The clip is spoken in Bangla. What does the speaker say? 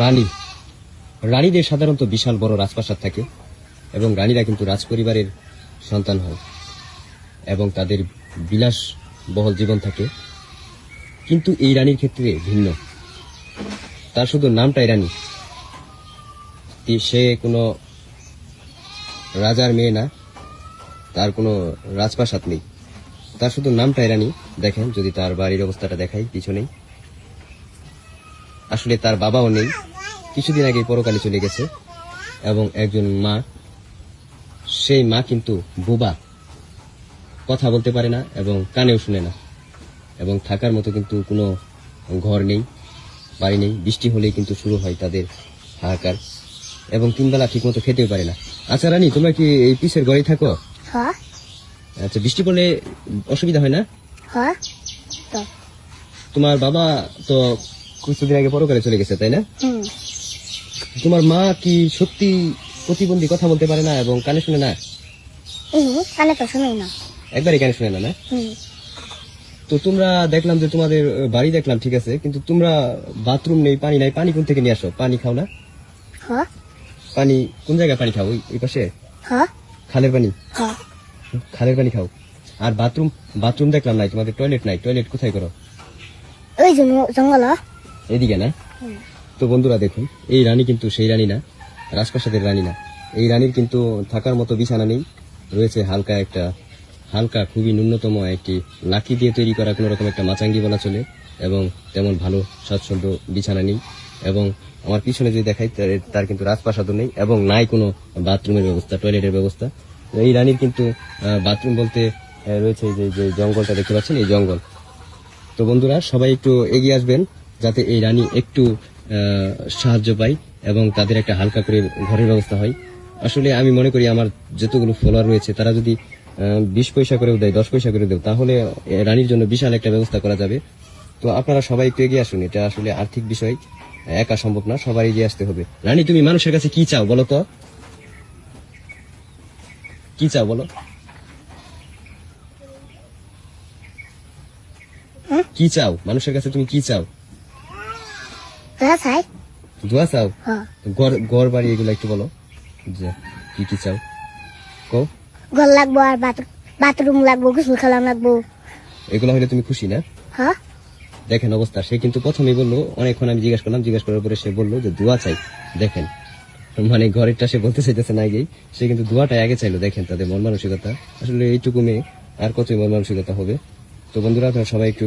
রানী রানীদের সাধারণত বিশাল বড় রাজপ্রাসাদ থাকে এবং রানীরা কিন্তু রাজপরিবারের সন্তান হয় এবং তাদের বিলাস বহল জীবন থাকে। কিন্তু এই রানীর ক্ষেত্রে ভিন্ন। তার শুধু নামটাই রানী। সে কোনো রাজার মেয়ে না, তার কোনো রাজপ্রাসাদ নেই, তার শুধু নামটাই রানী। দেখেন যদি তার বাড়ির অবস্থাটা দেখাই, পিছনেই আসলে তার বাবাও নেই, কিছুদিন আগে পরকালে চলে গেছে। এবং একজন মা, সেই মা কিন্তু বোবা, কথা বলতে পারে না এবং কানেও শুনে না, এবং থাকার মতো কিন্তু কোনো ঘর নেই, বাড়ি নেই। বৃষ্টি হলেই কিন্তু শুরু হয় তাদের হাহাকার, এবং তিনবেলা ঠিক মতো খেতেও পারে না। আচ্ছা রানী, তোমরা কি এই পিসের ঘরেই থাকো? আচ্ছা, বৃষ্টি পড়লে অসুবিধা হয় না? তোমার বাবা তো কিছুদিন আগে পরকালে চলে গেছে, তাই না? তোমার মা কি সত্যি প্রতিবন্ধী, কথা বলতে পারে না এবং কানে শুনে না? কানে তো শুনে না, একবারই কানে শুনে না। না তো তোমরা দেখলাম যে তোমাদের বাড়ি দেখলাম, ঠিক আছে, কিন্তু তোমরা বাথরুম নেই, পানি নাই, পানি কোন থেকে নিয়ে আসো? পানি খাও না? পানি কোন জায়গায় পানি খাও? ওই পাশে খালের পানি? খালের পানি খাও। আর বাথরুম বাথরুম দেখলাম নাই, তোমাদের টয়লেট নাই, টয়লেট কোথায় করো? ওই জঙ্গল এদিকে না? তো বন্ধুরা দেখুন, এই রানী কিন্তু সেই রানী না, রাজপ্রাসাদের রানী না। এই রানীর কিন্তু থাকার মতো বিছানা নেই, রয়েছে হালকা খুবই ন্যূনতম একটি লাকি দিয়ে তৈরি করা কোন রকম একটা মাচাঙ্গি বলা চলে, এবং তেমন ভালো স্বাচ্ছন্দ্য বিছানা নেই। এবং আমার পিছনে যদি দেখাই, তার কিন্তু রাজপ্রাসাদও নেই এবং নাই কোনো বাথরুমের ব্যবস্থা, টয়লেটের ব্যবস্থা। এই রানীর কিন্তু বাথরুম বলতে রয়েছে যে জঙ্গলটা দেখতে পাচ্ছেন, এই জঙ্গল। তো বন্ধুরা সবাই একটু এগিয়ে আসবেন, যাতে এই রানী একটু সাহায্য পায় এবং তাদের একটা হালকা করে ঘরের ব্যবস্থা হয়। আসলে আমি মনে করি আমার যতগুলো ফলোয়ার রয়েছে, তারা যদি 20 পয়সা করেও দেয়, 10 পয়সা করে দেয়, তাহলে রানীর জন্য বিশাল একটা ব্যবস্থা করা যাবে। তো আপনারা সবাই একটু এগিয়ে আসুন, এটা আসলে আর্থিক বিষয়, একা সম্ভব না, সবাই এগিয়ে আসতে হবে। রানী, তুমি মানুষের কাছে কি চাও বলো তো? কি চাও বলো? কি চাও মানুষের কাছে? তুমি কি চাও? দোয়া চাও? ঘর বাড়ি এগুলো একটু বলো যে কি কি চাও, কও। ঘর লাগবো, আর বাথরুম লাগবো, গোসল খাওয়া লাগবো। এগুলো হলে তুমি খুশি না? দেখেন অবস্থা, সে কিন্তু প্রথমেই বললো, অনেকক্ষণ আমি জিজ্ঞাসা করলাম, জিজ্ঞাসা করার পরে সে বললো যে দোয়া চাই। দেখেন, মানে ঘরেরটা সে বলতে চাইতেছে না আগেই, সে কিন্তু দোয়াটাই আগে চাইলো। দেখেন তাদের মন মানসিকতা, আসলে এইটুকু মেয়ে আর কতই মন মানসিকতা হবে। তো বন্ধুরা আপনারা সবাই একটু